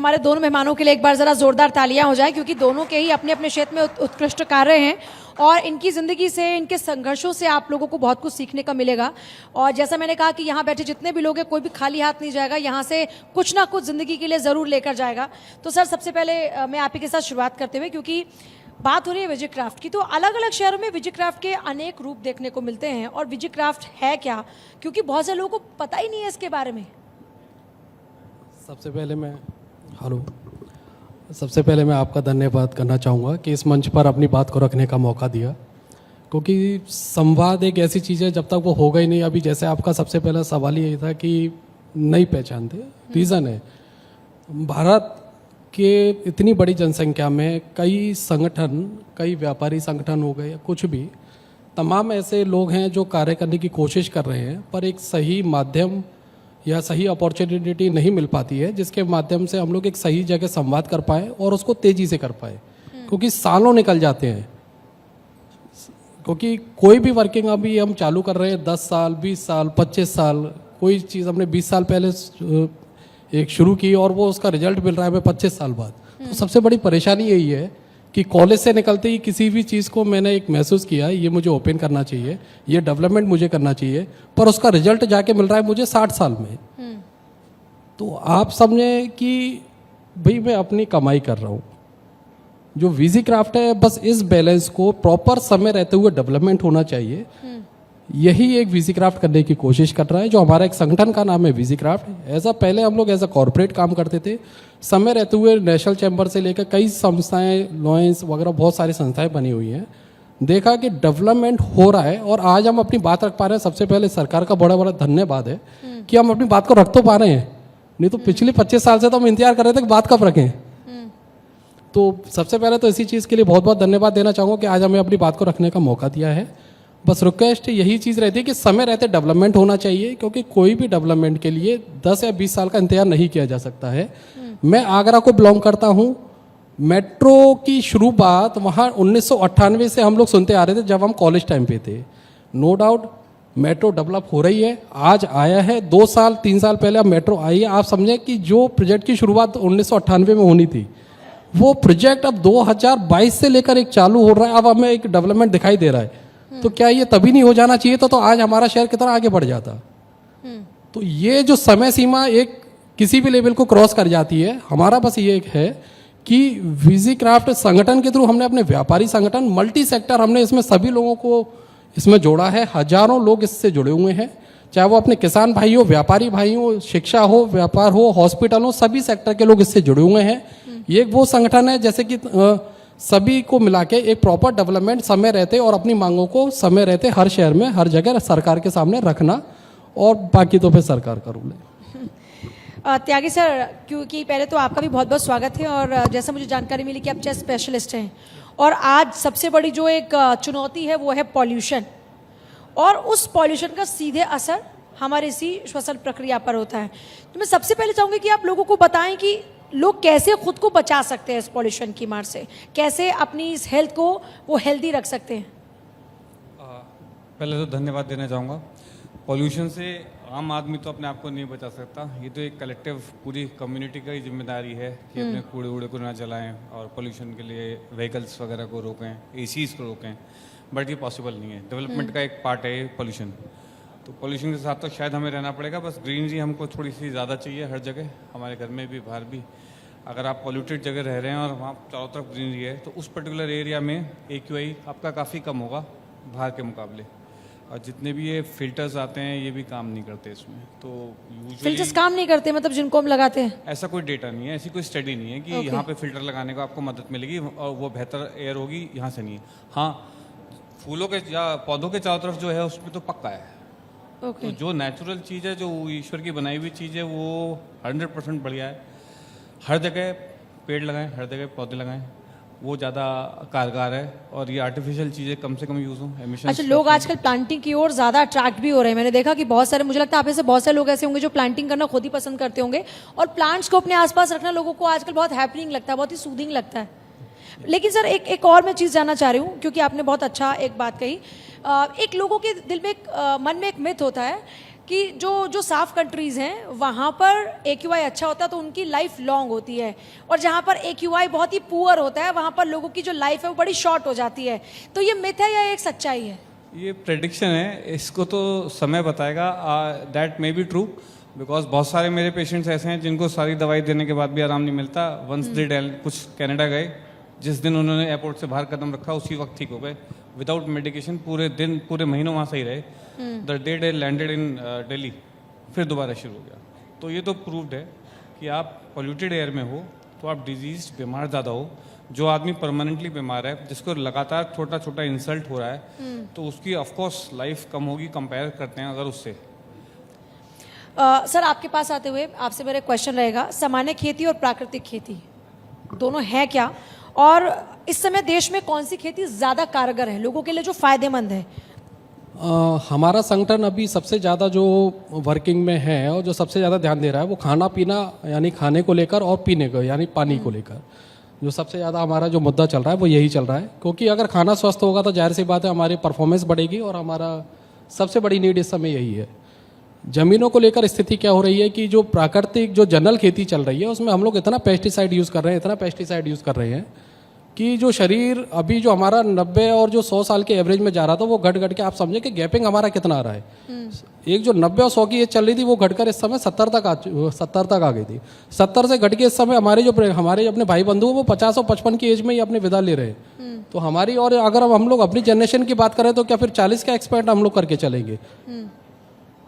हमारे दोनों मेहमानों के लिए एक बार ज़रा ज़ोरदार तालियां हो जाए, क्योंकि दोनों के ही अपने अपने क्षेत्र में उत्कृष्ट कार्य हैं और इनकी ज़िंदगी से, इनके संघर्षों से आप लोगों को बहुत कुछ सीखने का मिलेगा। और जैसा मैंने कहा कि यहाँ बैठे जितने भी लोग हैं, कोई भी खाली हाथ नहीं जाएगा, यहाँ से कुछ ना कुछ ज़िंदगी के लिए ज़रूर लेकर जाएगा। तो सर, सबसे पहले मैं आप ही के साथ शुरुआत करते हुए, क्योंकि बात हो रही है विजय क्राफ्ट की, तो अलग अलग शहरों में विजय क्राफ्ट के अनेक रूप देखने को मिलते हैं। और विजय क्राफ्ट है क्या, क्योंकि बहुत से लोगों को पता ही नहीं है इसके बारे में। सबसे पहले मैं आपका धन्यवाद करना चाहूँगा कि इस मंच पर अपनी बात को रखने का मौका दिया, क्योंकि संवाद एक ऐसी चीज़ है जब तक वो होगा ही नहीं। अभी जैसे आपका सबसे पहला सवाल यही था कि नहीं पहचानते, रीज़न है भारत के इतनी बड़ी जनसंख्या में कई संगठन, कई व्यापारी संगठन हो गए, कुछ भी तमाम ऐसे लोग हैं जो कार्य करने की कोशिश कर रहे हैं, पर एक सही माध्यम या सही अपॉर्चुनिटी नहीं मिल पाती है जिसके माध्यम से हम लोग एक सही जगह संवाद कर पाए और उसको तेज़ी से कर पाए, क्योंकि सालों निकल जाते हैं। क्योंकि कोई भी वर्किंग अभी हम चालू कर रहे हैं 10 साल, 20 साल, 25 साल, कोई चीज़ हमने 20 साल पहले एक शुरू की और वो उसका रिजल्ट मिल रहा है हमें 25 साल बाद। तो सबसे बड़ी परेशानी यही है कि कॉलेज से निकलते ही किसी भी चीज़ को मैंने एक महसूस किया, ये मुझे ओपन करना चाहिए, ये डेवलपमेंट मुझे करना चाहिए, पर उसका रिजल्ट जाके मिल रहा है मुझे 60 साल में। तो आप समझें कि भाई मैं अपनी कमाई कर रहा हूँ। जो विजी क्राफ्ट है, बस इस बैलेंस को प्रॉपर समय रहते हुए डेवलपमेंट होना चाहिए, यही एक विजी क्राफ्ट करने की कोशिश कर रहा है। जो हमारा एक संगठन का नाम है विजी क्राफ्ट। ऐसा पहले हम लोग एज अ कॉर्पोरेट काम करते थे, समय रहते हुए नेशनल चैम्बर से लेकर कई संस्थाएं, लॉयंस वगैरह बहुत सारी संस्थाएं बनी हुई हैं। देखा कि डेवलपमेंट हो रहा है और आज हम अपनी बात रख पा रहे हैं। सबसे पहले सरकार का बड़ा बड़ा धन्यवाद है कि हम अपनी बात को रख तो पा रहे हैं, नहीं तो पिछले 25 साल से तो हम इंतजार कर रहे थे कि बात कब रखें। तो सबसे पहले तो इसी चीज़ के लिए बहुत बहुत धन्यवाद देना चाहूँगा कि आज हमें अपनी बात को रखने का मौका दिया है। बस रिक्वेस्ट यही चीज़ रहती है कि समय रहते डेवलपमेंट होना चाहिए, क्योंकि कोई भी डेवलपमेंट के लिए 10 या 20 साल का इंतजार नहीं किया जा सकता है। मैं आगरा को बिलोंग करता हूँ। मेट्रो की शुरुआत वहाँ 1998 से हम लोग सुनते आ रहे थे जब हम कॉलेज टाइम पे थे। नो डाउट मेट्रो डेवलप हो रही है, आज आया है। 2 साल 3 साल पहले अब मेट्रो आई है। आप समझें कि जो प्रोजेक्ट की शुरुआत 1998 में होनी थी, वो प्रोजेक्ट अब 2022 से लेकर एक चालू हो रहा है। अब हमें एक डेवलपमेंट दिखाई दे रहा है। तो क्या ये तभी नहीं हो जाना चाहिए तो आज हमारा शहर कितना आगे बढ़ जाता। तो ये जो समय सीमा एक किसी भी लेवल को क्रॉस कर जाती है। हमारा बस ये एक है कि विजी क्राफ्ट संगठन के थ्रू हमने अपने व्यापारी संगठन, मल्टी सेक्टर, हमने इसमें सभी लोगों को इसमें जोड़ा है। हजारों लोग इससे जुड़े हुए हैं, चाहे वो अपने किसान भाई हो, व्यापारी भाई हो, शिक्षा हो, व्यापार हो, हॉस्पिटल हो, सभी सेक्टर के लोग इससे जुड़े हुए हैं। ये एक वो संगठन है जैसे कि सभी को मिला के एक प्रॉपर डेवलपमेंट समय रहते और अपनी मांगों को समय रहते हर शहर में, हर जगह सरकार के सामने रखना, और बाकी तो फिर सरकार का रूल है। त्यागी सर, क्योंकि पहले तो आपका भी बहुत बहुत स्वागत है, और जैसा मुझे जानकारी मिली कि आप चेस स्पेशलिस्ट हैं, और आज सबसे बड़ी जो एक चुनौती है वो है पॉल्यूशन, और उस पॉल्यूशन का सीधे असर हमारे इसी श्वसन प्रक्रिया पर होता है। तो मैं सबसे पहले चाहूँगी कि आप लोगों को बताएं कि लोग कैसे खुद को बचा सकते हैं इस पॉल्यूशन की मार से, कैसे अपनी इस हेल्थ को वो हेल्दी रख सकते हैं। पहले तो धन्यवाद देना चाहूँगा। पॉल्यूशन से आम आदमी तो अपने आप को नहीं बचा सकता, ये तो एक कलेक्टिव पूरी कम्युनिटी का ही जिम्मेदारी है कि अपने कूड़े वूड़े को ना जलाएं और पॉल्यूशन के लिए व्हीकल्स वगैरह को रोकें, एसीज को रोकें, बट ये पॉसिबल नहीं है। डेवलपमेंट का एक पार्ट है पॉल्यूशन। तो पॉल्यूशन के साथ तो शायद हमें रहना पड़ेगा, बस ग्रीनरी हमको थोड़ी सी ज़्यादा चाहिए हर जगह, हमारे घर में भी, बाहर भी। अगर आप पॉल्यूटेड जगह रह रहे हैं और वहाँ चारों तरफ ग्रीनरी है, तो उस पर्टिकुलर एरिया में AQI आपका काफ़ी कम होगा बाहर के मुकाबले। और जितने भी ये फिल्टर्स आते हैं ये भी काम नहीं करते इसमें। तो फिल्टर्स काम नहीं करते, मतलब जिनको हम लगाते हैं? ऐसा कोई डेटा नहीं है, ऐसी कोई स्टडी नहीं है कि यहाँ पे फिल्टर लगाने को आपको मदद मिलेगी और वो बेहतर एयर होगी, यहाँ से नहीं है। हाँ, फूलों के या पौधों के चारों तरफ जो है उसमें तो पक्का है। तो जो नेचुरल चीज़ है, जो ईश्वर की बनाई हुई चीज़ है, वो 100% बढ़िया है। हर जगह पेड़ लगाएं, हर जगह पौधे लगाएं, वो ज़्यादा कारगर है। और ये आर्टिफिशियल चीज़ें कम से कम यूज़ हो, एमिशन। अच्छा, लोग आजकल प्लांटिंग की ओर ज़्यादा अट्रैक्ट भी हो रहे हैं। मैंने देखा कि बहुत सारे, मुझे लगता है आप ऐसे बहुत सारे लोग ऐसे होंगे जो प्लांटिंग करना खुद ही पसंद करते होंगे, और प्लांट्स को अपने आसपास रखना लोगों को आजकल बहुत हैपनिंग लगता है, बहुत ही सूदिंग लगता है। लेकिन सर, एक और मैं चीज़ जानना चाह रही हूँ, क्योंकि आपने बहुत अच्छा एक बात कही। एक लोगों के दिल में मन में एक मिथ होता है कि जो जो साफ कंट्रीज हैं वहाँ पर AQI अच्छा होता है तो उनकी लाइफ लॉन्ग होती है, और जहाँ पर AQI बहुत ही पुअर होता है वहाँ पर लोगों की जो लाइफ है वो बड़ी शॉर्ट हो जाती है। तो ये मिथ है या एक सच्चाई है? ये प्रेडिक्शन है, इसको तो समय बताएगा। That may be true, because बहुत सारे मेरे पेशेंट्स ऐसे हैं जिनको सारी दवाई देने के बाद भी आराम नहीं मिलता। वंस दे कुछ कनाडा गए, जिस दिन उन्होंने एयरपोर्ट से बाहर कदम रखा उसी वक्त ठीक हो गए विदाउट मेडिकेशन। पूरे दिन पूरे महीनों वहाँ सही रहे। The day they landed in Delhi फिर दोबारा शुरू हो गया। तो ये तो प्रूव्ड है कि आप पॉल्यूटेड एयर में हो तो आप डिजीज बीमार ज़्यादा हो। जो आदमी परमानेंटली बीमार है, जिसको लगातार छोटा छोटा इंसल्ट हो रहा है, तो उसकी ऑफकोर्स लाइफ कम होगी कंपेयर करते हैं अगर उससे। सर आपके पास आते हुए आपसे मेरा क्वेश्चन रहेगा, सामान्य खेती और प्राकृतिक खेती दोनों है क्या, और इस समय देश में कौन सी खेती ज़्यादा कारगर है लोगों के लिए, जो फायदेमंद है? हमारा संगठन अभी सबसे ज़्यादा जो वर्किंग में है और जो सबसे ज़्यादा ध्यान दे रहा है वो खाना पीना यानी खाने को लेकर और पीने को यानी पानी को लेकर जो सबसे ज़्यादा हमारा जो मुद्दा चल रहा है वो यही चल रहा है। क्योंकि अगर खाना स्वस्थ होगा तो जाहिर सी बात है हमारी परफॉर्मेंस बढ़ेगी, और हमारा सबसे बड़ी नीड इस समय यही है। ज़मीनों को लेकर स्थिति क्या हो रही है कि जो प्राकृतिक जो जनरल खेती चल रही है उसमें हम लोग इतना पेस्टिसाइड यूज़ कर रहे हैं कि जो शरीर अभी जो हमारा 90 और जो 100 साल के एवरेज में जा रहा था वो घट के आप समझे कि गैपिंग हमारा कितना आ रहा है। एक जो 90 और 100 की एज चल रही थी वो घटकर इस समय 70 तक आ गई थी। 70 से घट के इस समय हमारे अपने भाई बंधु वो 50 और 55 की एज में ही अपने विदा ले रहे हैं। तो हमारी, और अगर हम लोग अपनी जनरेशन की बात करें तो क्या फिर 40 का एक्सपेक्ट हम लोग करके चलेंगे?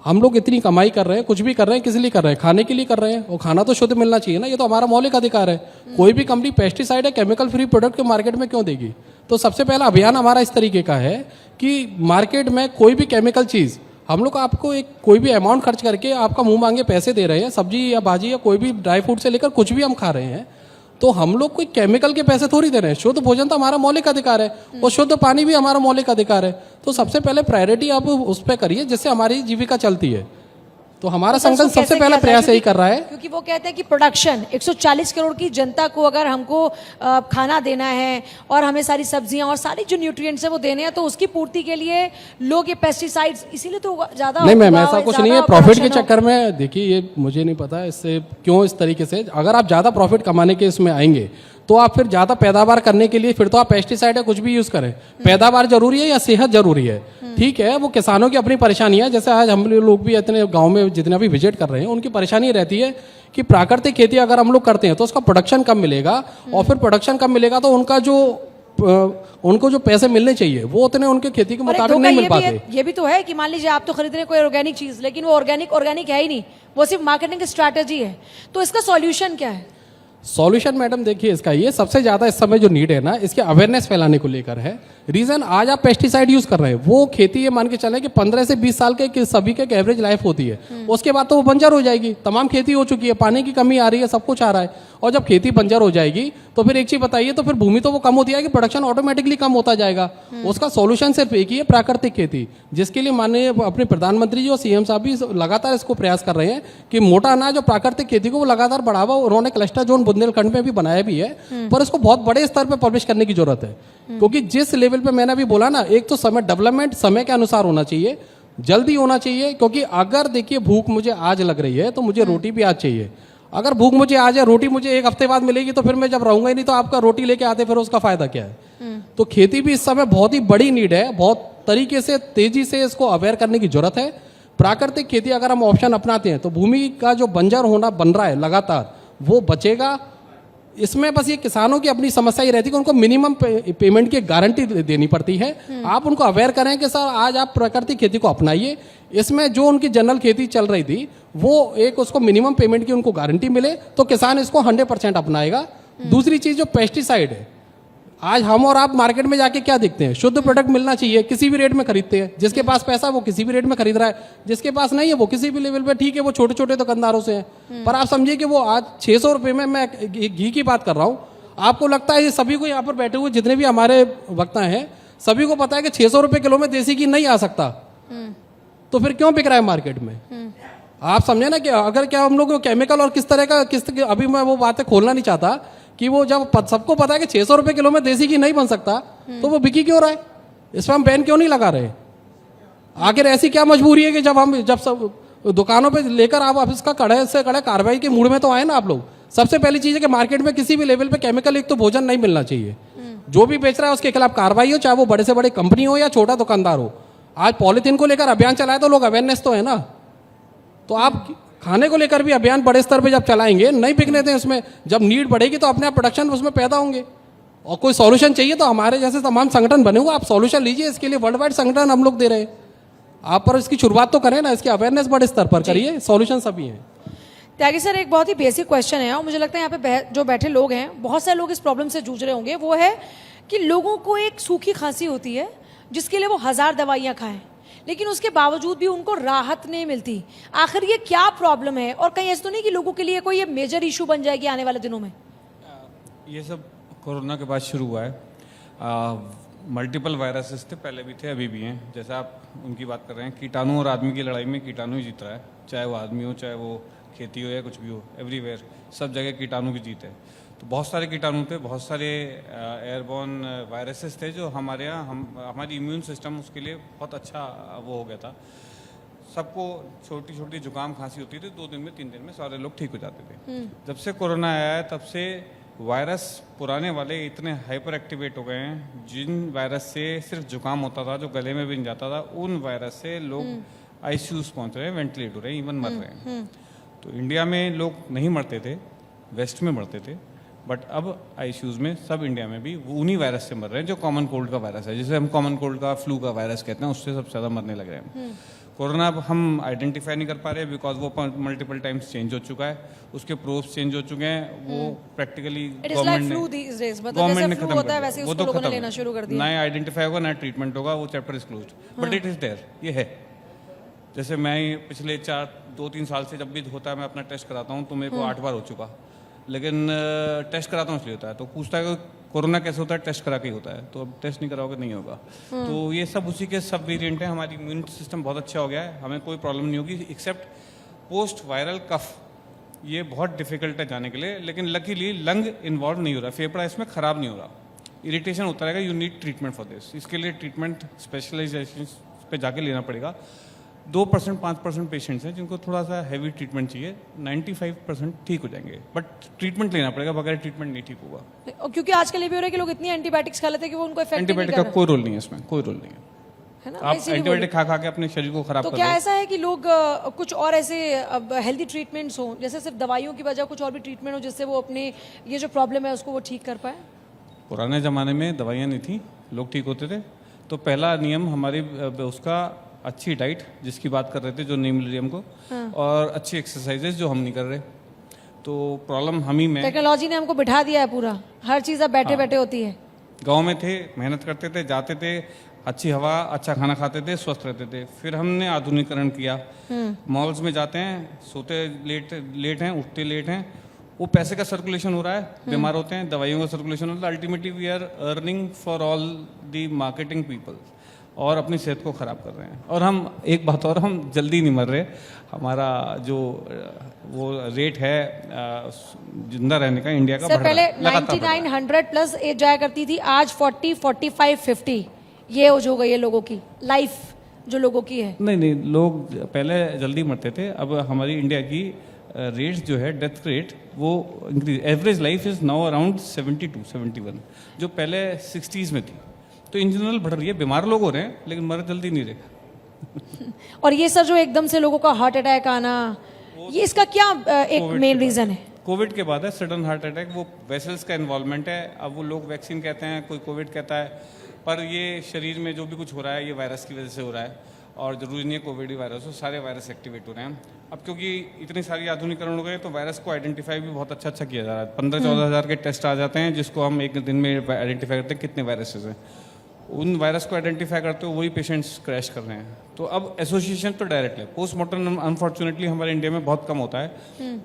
हम लोग इतनी कमाई कर रहे हैं, कुछ भी कर रहे हैं, किस लिए कर रहे हैं? खाने के लिए कर रहे हैं, और खाना तो शुद्ध मिलना चाहिए ना, ये तो हमारा मौलिक अधिकार है। कोई भी कंपनी पेस्टिसाइड या केमिकल फ्री प्रोडक्ट के मार्केट में क्यों देगी? तो सबसे पहला अभियान हमारा इस तरीके का है कि मार्केट में कोई भी केमिकल चीज़ हम लोग आपको एक कोई भी अमाउंट खर्च करके आपका मुंह मांगे पैसे दे रहे हैं, सब्जी या भाजी या कोई भी ड्राई फ्रूट से लेकर कुछ भी हम खा रहे हैं, तो हम लोग कोई केमिकल के पैसे थोड़ी दे रहे हैं। शुद्ध भोजन तो हमारा मौलिक अधिकार है, और शुद्ध पानी भी हमारा मौलिक अधिकार है। तो सबसे पहले प्रायोरिटी आप उस पर करिए जिससे हमारी जीविका चलती है। तो हमारा संगठन सबसे पहला प्रयास यही कर रहा है, क्योंकि वो कहते हैं कि प्रोडक्शन 140 करोड़ की जनता को अगर हमको खाना देना है और हमें सारी सब्जियां और सारी जो न्यूट्रिएंट्स है वो देने हैं, तो उसकी पूर्ति के लिए लोग ये पेस्टिसाइड्स, इसीलिए तो ज्यादा नहीं मैम ऐसा कुछ नहीं है। प्रॉफिट के चक्कर में देखिए, ये मुझे नहीं पता इससे क्यों इस तरीके से, अगर आप ज्यादा प्रॉफिट कमाने के इसमें आएंगे तो आप फिर ज्यादा पैदावार करने के लिए फिर तो आप पेस्टिसाइड या कुछ भी यूज करें। पैदावार जरूरी है या सेहत जरूरी है? ठीक है, वो किसानों की अपनी परेशानी है। जैसे आज हम लोग भी इतने गांव में जितना भी विजिट कर रहे हैं, उनकी परेशानी रहती है कि प्राकृतिक खेती अगर हम लोग करते हैं तो उसका प्रोडक्शन कम मिलेगा, और फिर प्रोडक्शन कम मिलेगा तो उनको जो पैसे मिलने चाहिए वो उतने उनके खेती के मुताबिक नहीं मिल पाते। ये भी तो है कि मान लीजिए आप तो खरीद रहे हैं कोई ऑर्गेनिक चीज, लेकिन वो ऑर्गेनिक है ही नहीं, वो सिर्फ मार्केटिंग की स्ट्रैटेजी है। तो इसका सॉल्यूशन क्या है? सॉल्यूशन मैडम देखिए, इसका ये सबसे ज्यादा इस समय जो नीड है ना, इसके अवेयरनेस फैलाने को लेकर है। रीजन आज आप पेस्टिसाइड यूज कर रहे हैं, वो खेती ये मान के चले कि 15 से 20 साल के सभी के एवरेज लाइफ होती है, उसके बाद तो वो बंजर हो जाएगी। तमाम खेती हो चुकी है, पानी की कमी आ रही है, सब कुछ आ रहा है, और जब खेती बंजर हो जाएगी तो फिर एक चीज बताइए, तो फिर भूमि तो वो कम होती जाएगी, प्रोडक्शन ऑटोमेटिकली कम होता जाएगा। उसका सॉल्यूशन सिर्फ एक ही है, प्राकृतिक खेती, जिसके लिए माननीय अपने प्रधानमंत्री जी और सीएम साहब भी लगातार इसको प्रयास कर रहे हैं कि मोटा अनाज और प्राकृतिक खेती को वो लगातार बढ़ावा, उन्होंने क्लस्टर जोन बुंदेलखंड में भी बनाया भी है, पर इसको बहुत बड़े स्तर पर पब्लिश करने की जरूरत है। क्योंकि जिस लेवल पे मैंने अभी बोला ना, एक तो समय डेवलपमेंट समय के अनुसार होना चाहिए, जल्दी होना चाहिए। क्योंकि अगर देखिए भूख मुझे आज लग रही है तो मुझे रोटी भी आज चाहिए। अगर भूख मुझे आज है, रोटी मुझे एक हफ्ते बाद मिलेगी, तो फिर मैं जब रहूंगा ही नहीं तो आपका रोटी लेके आते फिर उसका फायदा क्या है? तो खेती भी इस समय बहुत ही बड़ी नीड है, बहुत तरीके से तेजी से इसको अवेयर करने की जरूरत है। प्राकृतिक खेती अगर हम ऑप्शन अपनाते हैं तो भूमि का जो बंजर होना बन रहा है लगातार वो बचेगा। इसमें बस ये किसानों की अपनी समस्या ही रहती है कि उनको मिनिमम पेमेंट की गारंटी देनी पड़ती है। आप उनको अवेयर करें कि सर आज आप प्राकृतिक खेती को अपनाइए, इसमें जो उनकी जनरल खेती चल रही थी वो एक उसको मिनिमम पेमेंट की उनको गारंटी मिले तो किसान इसको 100% अपनाएगा। दूसरी चीज जो पेस्टिसाइड है, आज हम और आप मार्केट में जाके क्या देखते हैं? शुद्ध प्रोडक्ट मिलना चाहिए, किसी भी रेट में खरीदते हैं। जिसके पास पैसा वो किसी भी रेट में खरीद रहा है, जिसके पास नहीं है वो किसी भी लेवल पे, ठीक है वो छोटे छोटे दुकानदारों से है, पर आप समझिए कि वो आज 600 रुपये में, मैं घी की बात कर रहा हूँ, आपको लगता है ये सभी को यहाँ पर बैठे हुए जितने भी हमारे वक्ता हैं सभी को पता है कि 600 रुपये किलो में देसी घी नहीं आ सकता, तो फिर क्यों बिक रहा है मार्केट में? आप समझे ना कि अगर क्या हम लोग केमिकल और किस तरह का अभी मैं वो बातें खोलना नहीं चाहता कि वो जब सबको पता है कि 600 रुपये किलो में देसी घी नहीं बन सकता तो वो बिकी क्यों रहा है? इस पर हम बैन क्यों नहीं लगा रहे? आखिर ऐसी क्या मजबूरी है कि जब सब दुकानों पे लेकर आप इसका कड़े से कड़े कार्रवाई के मूड में तो आए ना आप लोग। सबसे पहली चीज़ है कि मार्केट में किसी भी लेवल पे केमिकल युक्त तो भोजन नहीं मिलना चाहिए। जो भी बेच रहा है उसके खिलाफ कार्रवाई हो, चाहे वो बड़े से बड़े कंपनी हो या छोटा दुकानदार हो। आज पॉलीथीन को लेकर अभियान चलाए तो लोग अवेयरनेस तो है ना, तो आप खाने को लेकर भी अभियान बड़े स्तर पे जब चलाएंगे, नहीं बिकने दें उसमें, जब नीड बढ़ेगी तो अपने आप प्रोडक्शन उसमें पैदा होंगे। और कोई सॉल्यूशन चाहिए तो हमारे जैसे तमाम संगठन बने हुए, आप सॉल्यूशन लीजिए, इसके लिए वर्ल्ड वाइड संगठन हम लोग दे रहे हैं। आप पर इसकी शुरुआत तो करें ना, इसकी अवेयरनेस बड़े स्तर पर करिए, सॉल्यूशन सभी हैं। त्यागी सर, एक बहुत ही बेसिक क्वेश्चन है और मुझे लगता है यहाँ पे जो बैठे लोग हैं, बहुत सारे लोग इस प्रॉब्लम से जूझ रहे होंगे। वो है कि लोगों को एक सूखी खांसी होती है जिसके लिए वो 1000 दवाइयाँ खाएं, लेकिन उसके बावजूद भी उनको राहत नहीं मिलती। आखिर ये क्या प्रॉब्लम है? और कहीं ऐसा तो नहीं कि लोगों के लिए कोई ये मेजर इशू बन जाएगी आने वाले दिनों में? ये सब कोरोना के बाद शुरू हुआ है। मल्टीपल वायरसेस थे, पहले भी थे, अभी भी हैं। जैसे आप उनकी बात कर रहे हैं, कीटाणु और आदमी की लड़ाई में कीटाणु ही जीत रहा है, चाहे वो आदमी हो, चाहे वो खेती हो या कुछ भी हो। एवरीवेयर, सब जगह कीटाणु की जीत है। तो बहुत सारे कीटाणु थे, बहुत सारे एयरबॉर्न वायरसेस थे जो हमारे यहाँ हमारी इम्यून सिस्टम उसके लिए बहुत अच्छा वो हो गया था। सबको छोटी छोटी जुकाम खांसी होती थी, 2 दिन में 3 दिन में सारे लोग ठीक हो जाते थे। जब से कोरोना आया है तब से वायरस पुराने वाले इतने हाइपर एक्टिवेट हो गए हैं। जिन वायरस से सिर्फ जुकाम होता था, जो गले में भी नहीं जाता था, उन वायरस से लोग आईसीयूज पहुंच रहे हैं, वेंटिलेट हो रहे हैं, इवन मर रहे हैं। तो इंडिया में लोग नहीं मरते थे, वेस्ट में मरते थे, बट अब आईसीयूज में सब इंडिया में भी उन्हीं वायरस से मर रहे हैं जो कॉमन कोल्ड का वायरस है, जिसे हम कॉमन कोल्ड का फ्लू का वायरस कहते हैं, उससे सबसे ज़्यादा मरने लग रहे हैं। कोरोना अब हम आइडेंटिफाई नहीं कर पा रहे बिकॉज वो मल्टीपल टाइम्स चेंज हो चुका है, उसके प्रोब्स चेंज हो चुके हैं, वो प्रैक्टिकली गवर्नमेंट ने खत्म कर दिया, वो तो खत्म लेना शुरू कर दिया। नया आइडेंटिफाई होगा, नया ट्रीटमेंट होगा, वो chapter is closed, but it is there, ये है। जैसे मैं पिछले 2-3 साल से जब भी होता है मैं अपना टेस्ट कराता हूँ, तो मेरे को 8 बार हो चुका, लेकिन टेस्ट कराता हूँ इसलिए होता है। तो पूछता है कि कोरोना कैसे होता है, टेस्ट करा के ही होता है, तो अब टेस्ट नहीं कराओगे नहीं होगा। तो ये सब उसी के सब वेरिएंट है। हमारी इम्यून सिस्टम बहुत अच्छा हो गया है, हमें कोई प्रॉब्लम नहीं होगी, एक्सेप्ट पोस्ट वायरल कफ, ये बहुत डिफिकल्ट है जाने के लिए, लेकिन लकीली लंग इन्वॉल्व नहीं हो रहा, फेफड़ा इसमें खराब नहीं हो रहा। इरिटेशन होता रहेगा, you need treatment for this, इसके लिए ट्रीटमेंट स्पेशलाइजेशन पे जाके लेना पड़ेगा। 2% 5% पेशेंट्स हैं जिनको थोड़ा सा हैवी ट्रीटमेंट चाहिए, 95% ठीक हो जाएंगे, बट ट्रीटमेंट लेना पड़ेगा, बगैर ट्रीटमेंट नहीं ठीक होगा। क्योंकि आजकल ये भी हो रहा है कि लोग इतनी एंटीबायोटिक्स खा लेते हैं कि वो उनको इफेक्ट नहीं कर रहा। एंटीबायोटिक का कोई रोल नहीं है इसमें, कोई रोल नहीं है ना। आप एंटीबायोटिक खा खा के अपने शरीर को खराब कर रहे हैं। तो क्या ऐसा है कि लोग कुछ और ऐसे हेल्दी ट्रीटमेंट्स हो, जैसे सिर्फ दवाइयों की वजह कुछ और भी ट्रीटमेंट हो जिससे वो अपने ये जो प्रॉब्लम है उसको वो ठीक कर पाए? पुराने ज़माने में दवाइयाँ नहीं थी, लोग ठीक होते थे। तो पहला नियम हमारी उसका अच्छी डाइट, जिसकी बात कर रहे थे, जो नहीं मिल रही हमको, और अच्छी एक्सरसाइजेज जो हम नहीं कर रहे। तो प्रॉब्लम हम ही में, टेक्नोलॉजी ने हमको बिठा दिया है पूरा, हर चीज़ अब बैठे बैठे होती है। गांव में थे, मेहनत करते थे, जाते थे, अच्छी हवा, अच्छा खाना खाते थे, स्वस्थ रहते थे। फिर हमने आधुनिकीकरण किया, मॉल्स में जाते हैं, सोते लेट हैं, उठते लेट हैं, वो पैसे का सर्कुलेशन हो रहा है, बीमार होते हैं, दवाइयों का सर्कुलेशन होता है। Ultimately we are earning for all the marketing people, और अपनी सेहत को ख़राब कर रहे हैं। और हम एक बात और, हम जल्दी नहीं मर रहे। हमारा जो वो रेट है जिंदा रहने का इंडिया का, सर पहले 99 प्लस एज जाया करती थी, आज 40, 45, 50 ये एज हो गई है लोगों की, लाइफ जो लोगों की है। नहीं, लोग पहले जल्दी मरते थे, अब हमारी इंडिया की रेट जो है, डेथ रेट, वो increase, average life is now around 72, 71, जो पहले 60s में थी। तो इन जनरल बढ़ रही है, बीमार लोग हो रहे हैं लेकिन मर जल्दी नहीं रहे। और ये सर जो एकदम से लोगों का हार्ट अटैक आना, ये इसका क्या एक मेन रीजन है? कोविड के बाद है सडन हार्ट अटैक, वो वेसल्स का इन्वॉल्वमेंट है। अब वो लोग वैक्सीन कहते हैं, कोई कोविड कहता है, पर ये शरीर में जो भी कुछ हो रहा है ये वायरस की वजह से हो रहा है, और जरूरी नहीं है कोविड ही वायरस हो, सारे वायरस एक्टिवेट हो रहे हैं। अब क्योंकि इतनी सारी आधुनिकीकरण हो गए तो वायरस को आइडेंटिफाई भी बहुत अच्छा किया जा रहा है। 15-14 हज़ार के टेस्ट आ जाते हैं जिसको हम एक दिन में आइडेंटिफाई करते हैं कितने वायरसेस हैं। उन वायरस को आइडेंटिफाई करते हुए वही पेशेंट्स क्रैश कर रहे हैं। तो अब एसोसिएशन तो डायरेक्ट है, पोस्टमार्टम अनफॉर्चुनेटली हमारे इंडिया में बहुत कम होता है,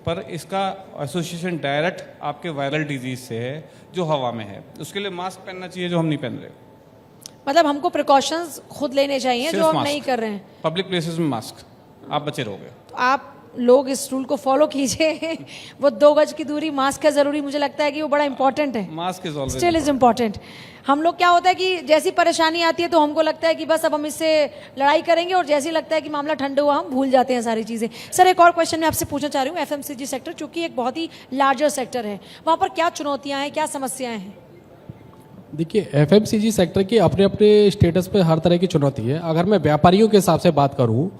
पर इसका एसोसिएशन डायरेक्ट आपके वायरल डिजीज से है जो हवा में है। उसके लिए मास्क पहनना चाहिए जो हम नहीं पहन रहे। मतलब हमको प्रिकॉशंस खुद लेने चाहिए जो हम नहीं कर रहे हैं। पब्लिक प्लेसेस में मास्क, आप बचे रहोगे। तो आप लोग इस रूल को फॉलो कीजिए। वो 2 गज की दूरी, मास्क है ज़रूरी, मुझे लगता है कि वो बड़ा इंपॉर्टेंट है। Mask is always still is important. हम लोग क्या होता है कि जैसी परेशानी आती है तो हमको लगता है कि बस अब हम इससे लड़ाई करेंगे, और जैसे ही लगता है कि मामला ठंडा हुआ हम भूल जाते हैं सारी चीज़ें। सर, एक और क्वेश्चन मैं आपसे पूछना चाह रही हूँ। एफएमसीजी सेक्टर चूंकि एक बहुत ही लार्जर सेक्टर है, वहाँ पर क्या चुनौतियाँ हैं, क्या समस्याएं हैं? देखिए, एफएमसीजी सेक्टर की अपने अपने स्टेटस पे हर तरह की चुनौती है। अगर मैं व्यापारियों के हिसाब से बात करूँ,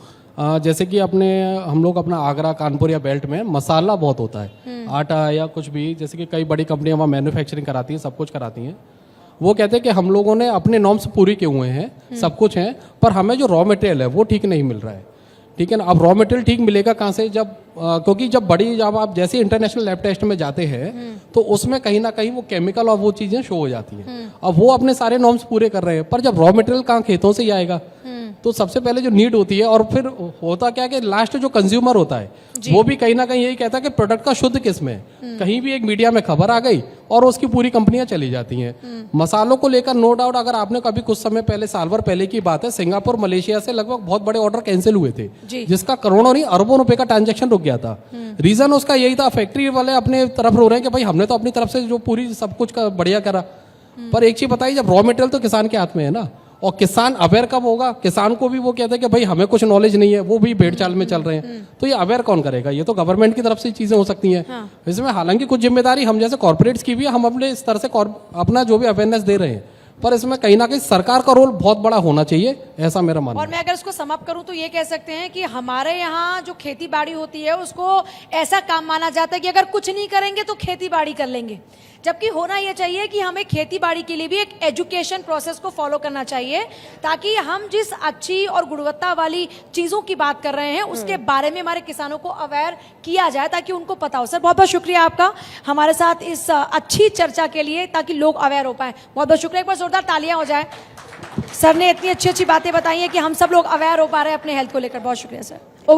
जैसे कि हम लोग अपना आगरा, कानपुर या बेल्ट में मसाला बहुत होता है, आटा या कुछ भी, जैसे कि कई बड़ी कंपनियां वहाँ मैन्युफैक्चरिंग कराती हैं, सब कुछ कराती हैं। वो कहते हैं कि हम लोगों ने अपने नॉर्म्स पूरी किए हुए हैं, सब कुछ है, पर हमें जो रॉ मटेरियल है वो ठीक नहीं मिल रहा है। ठीक है ना। अब रॉ मटेरियल ठीक मिलेगा कहाँ से? क्योंकि जब आप जैसे इंटरनेशनल लैब टेस्ट में जाते हैं तो उसमें कहीं ना कहीं वो केमिकल और वो चीजें शो हो जाती हैं। अब वो अपने सारे नॉर्म्स पूरे कर रहे हैं, पर जब रॉ मटेरियल कहाँ खेतों से ही आएगा, तो सबसे पहले जो नीड होती है, और फिर होता क्या कि लास्ट जो कंज्यूमर होता है वो भी कहीं ना कहीं यही कहता है कि प्रोडक्ट का शुद्ध किस में है। कहीं भी एक मीडिया में खबर आ गई और उसकी पूरी कंपनियां चली जाती हैं। मसालों को लेकर नो डाउट, अगर आपने कभी कुछ समय पहले, साल भर पहले की बात है, सिंगापुर, मलेशिया से लगभग बहुत बड़े ऑर्डर कैंसिल हुए थे, जिसका करोड़ों नहीं अरबों रुपए का ट्रांजैक्शन रुक गया था। रीजन उसका यही था, फैक्ट्री वाले अपने तरफ रो रहे हैं कि भाई हमने तो अपनी तरफ से जो पूरी सब कुछ का बढ़िया करा, पर एक चीज बताइए, जब रॉ मटेरियल तो किसान के हाथ में है ना, और किसान अवेयर कब होगा? किसान को भी वो कहते हैं कि भाई हमें कुछ नॉलेज नहीं है, वो भी भेड़ चाल में चल रहे हैं, तो ये अवेयर कौन करेगा? ये तो गवर्नमेंट की तरफ से चीजें हो सकती हैं। इसमें हालांकि कुछ जिम्मेदारी हम जैसे कॉर्पोरेट्स की भी है, हम अपने स्तर से अपना जो भी अवेयरनेस दे रहे हैं, पर इसमें कहीं ना कहीं सरकार का रोल बहुत बड़ा होना चाहिए, ऐसा मेरा मानना है। और मैं अगर इसको समाप्त करूं तो ये कह सकते हैं कि हमारे यहाँ जो खेती बाड़ी होती है उसको ऐसा काम माना जाता है कि अगर कुछ नहीं करेंगे तो खेती बाड़ी कर लेंगे, जबकि होना ये चाहिए कि हमें खेती बाड़ी के लिए भी एक एजुकेशन प्रोसेस को फॉलो करना चाहिए, ताकि हम जिस अच्छी और गुणवत्ता वाली चीज़ों की बात कर रहे हैं उसके बारे में हमारे किसानों को अवेयर किया जाए, ताकि उनको पता हो। सर, बहुत बहुत शुक्रिया आपका हमारे साथ इस अच्छी चर्चा के लिए, ताकि लोग अवेयर हो पाए। बहुत बहुत शुक्रिया, एक बार जोरदार तालियां हो जाए। सर ने इतनी अच्छी अच्छी बातें बताई हैं कि हम सब लोग अवेयर हो पा रहे हैं अपने हेल्थ को लेकर। बहुत शुक्रिया सर।